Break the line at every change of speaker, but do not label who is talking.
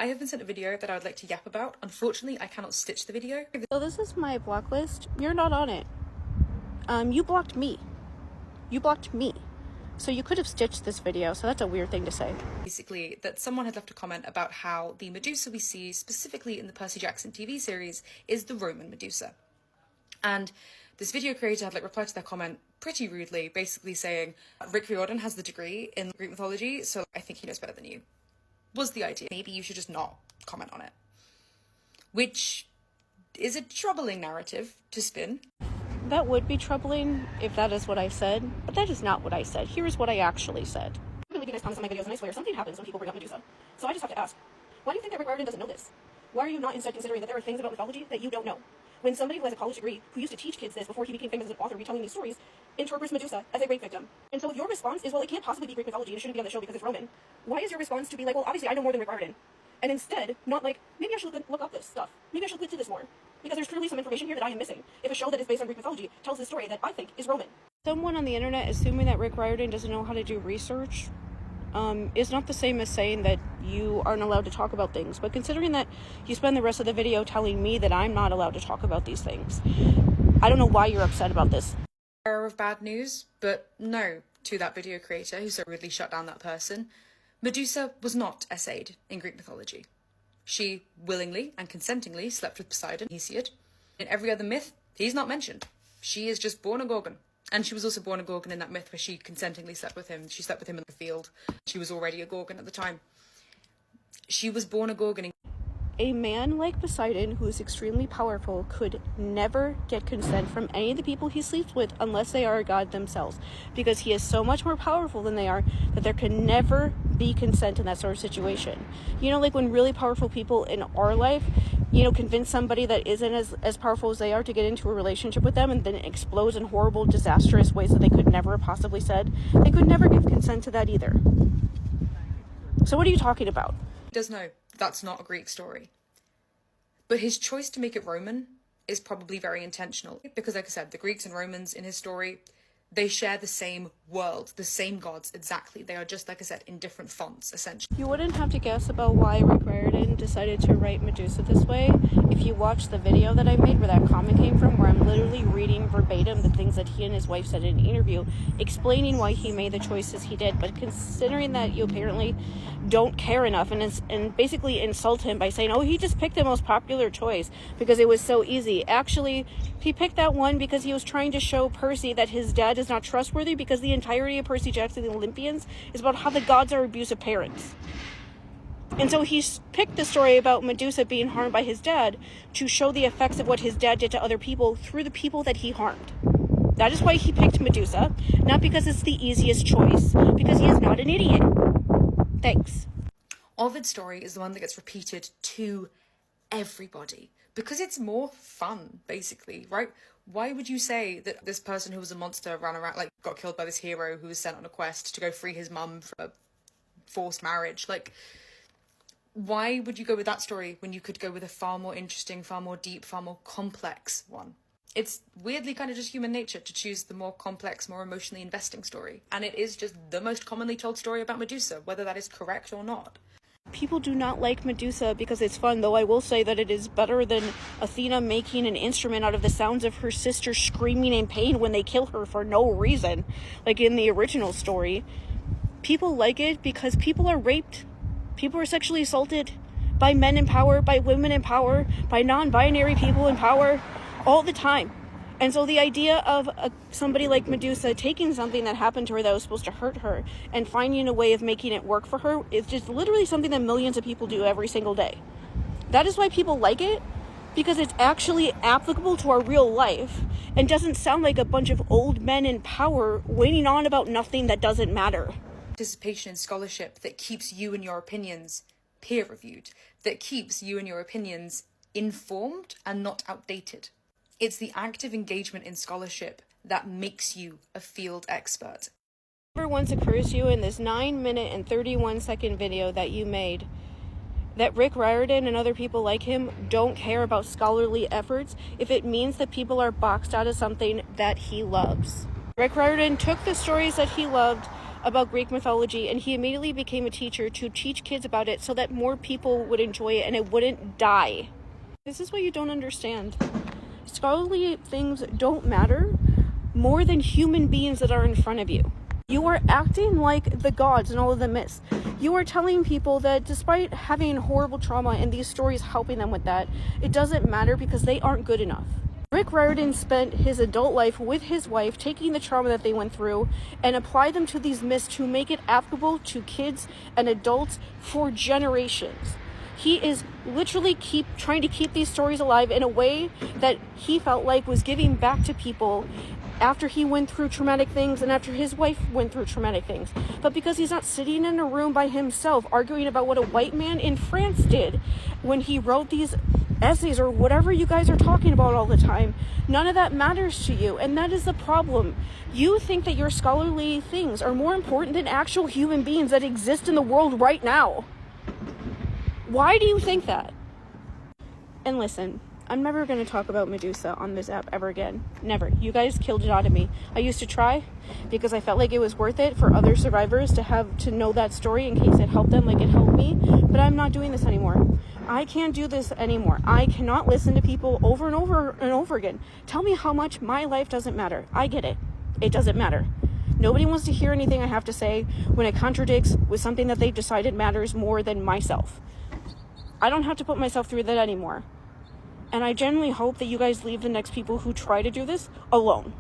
I have been sent a video that I would like to yap about. Unfortunately, I cannot stitch the video.
So this is my block list. You're not on it. You blocked me. You blocked me. So you could have stitched this video, so that's a weird thing to say.
Basically, that someone had left a comment about how the Medusa we see, specifically in the Percy Jackson TV series, is the Roman Medusa. And this video creator had replied to their comment pretty rudely, basically saying, Rick Riordan has the degree in Greek mythology, so I think he knows better than you. Was the idea. Maybe you should just not comment on it. Which is a troubling narrative to spin.
That would be troubling if that is what I said, but that is not what I said. Here's what I actually said. I believe you guys comment on my videos, and I swear something happens when people bring up Medusa. So I just have to ask, why do you think that Rick Riordan doesn't know this? Why are you not instead considering that there are things about mythology that you don't know? When somebody who has a college degree, who used to teach kids this before he became famous as an author retelling these stories, interprets Medusa as a rape victim. And so if your response is, well, it can't possibly be Greek mythology, and it shouldn't be on the show because it's Roman, why is your response to be like, well, obviously I know more than Rick Riordan? And instead, not like, maybe I should look up this stuff. Maybe I should look into this more. Because there's clearly some information here that I am missing. If a show that is based on Greek mythology tells a story that I think is Roman. Someone on the internet assuming that Rick Riordan doesn't know how to do research is not the same as saying that you aren't allowed to talk about things. But considering that you spend the rest of the video telling me that I'm not allowed to talk about these things, I don't know why you're upset about this.
Of bad news, but no to that video creator who so rudely shut down that person. Medusa was not essayed in Greek mythology. She willingly and consentingly slept with Poseidon, Hesiod. In every other myth, he's not mentioned. She is just born a Gorgon. And she was also born a Gorgon in that myth where she consentingly slept with him. She slept with him in the field. She was already a Gorgon at the time. She was born a Gorgon.
A man like Poseidon, who is extremely powerful, could never get consent from any of the people he sleeps with unless they are a god themselves. Because he is so much more powerful than they are that there can never be consent in that sort of situation. You know, like when really powerful people in our life, you know, convince somebody that isn't as powerful as they are to get into a relationship with them, and then it explodes in horrible, disastrous ways that they could never have possibly said. They could never give consent to that either. So what are you talking about?
He does know that's not a Greek story. But his choice to make it Roman is probably very intentional. Because like I said, the Greeks and Romans in his story, they share the same world, the same gods exactly. They are just, like I said, in different fonts, essentially.
You wouldn't have to guess about why Rick Riordan decided to write Medusa this way if you watched the video that I made where that comment came from, where I'm literally reading verbatim the things that he and his wife said in an interview, explaining why he made the choices he did. But considering that you apparently don't care enough and basically insult him by saying, oh, he just picked the most popular choice because it was so easy. Actually, he picked that one because he was trying to show Percy that his dad is not trustworthy, because the entirety of Percy Jackson and the Olympians is about how the gods are abusive parents. And so he picked the story about Medusa being harmed by his dad to show the effects of what his dad did to other people through the people that he harmed. That is why he picked Medusa, not because it's the easiest choice, because he is not an idiot. Thanks.
Ovid's story is the one that gets repeated to everybody because it's more fun, basically, right? Why would you say that this person who was a monster ran around, got killed by this hero who was sent on a quest to go free his mum from a forced marriage? Why would you go with that story when you could go with a far more interesting, far more deep, far more complex one? It's weirdly kind of just human nature to choose the more complex, more emotionally investing story. And it is just the most commonly told story about Medusa, whether that is correct or not.
People do not like Medusa because it's fun, though I will say that it is better than Athena making an instrument out of the sounds of her sister screaming in pain when they kill her for no reason, like in the original story. People like it because people are raped. People are sexually assaulted by men in power, by women in power, by non-binary people in power, all the time. And so the idea of somebody like Medusa taking something that happened to her that was supposed to hurt her and finding a way of making it work for her is just literally something that millions of people do every single day. That is why people like it, because it's actually applicable to our real life and doesn't sound like a bunch of old men in power waiting on about nothing that doesn't matter.
Participation in scholarship that keeps you and your opinions peer-reviewed, that keeps you and your opinions informed and not outdated. It's the active engagement in scholarship that makes you a field expert.
Never once occurs to you in this 9-minute and 31-second video that you made that Rick Riordan and other people like him don't care about scholarly efforts if it means that people are boxed out of something that he loves. Rick Riordan took the stories that he loved about Greek mythology, and he immediately became a teacher to teach kids about it so that more people would enjoy it and it wouldn't die. This is what you don't understand. Scholarly things don't matter more than human beings that are in front of you. You are acting like the gods and all of the myths. You are telling people that despite having horrible trauma and these stories helping them with that, it doesn't matter because they aren't good enough. Rick Riordan spent his adult life with his wife taking the trauma that they went through and apply them to these myths to make it applicable to kids and adults for generations. He is literally trying to keep these stories alive in a way that he felt like was giving back to people after he went through traumatic things and after his wife went through traumatic things. But because he's not sitting in a room by himself arguing about what a white man in France did when he wrote these essays or whatever you guys are talking about all the time, none of that matters to you. And that is the problem. You think that your scholarly things are more important than actual human beings that exist in the world right now. Why do you think that? And listen, I'm never going to talk about Medusa on this app ever again. Never. You guys killed it out of me. I used to try because I felt like it was worth it for other survivors to know that story in case it helped them like it helped me. But I'm not doing this anymore. I can't do this anymore. I cannot listen to people over and over and over again tell me how much my life doesn't matter. I get it. It doesn't matter. Nobody wants to hear anything I have to say when it contradicts with something that they've decided matters more than myself. I don't have to put myself through that anymore. And I genuinely hope that you guys leave the next people who try to do this alone.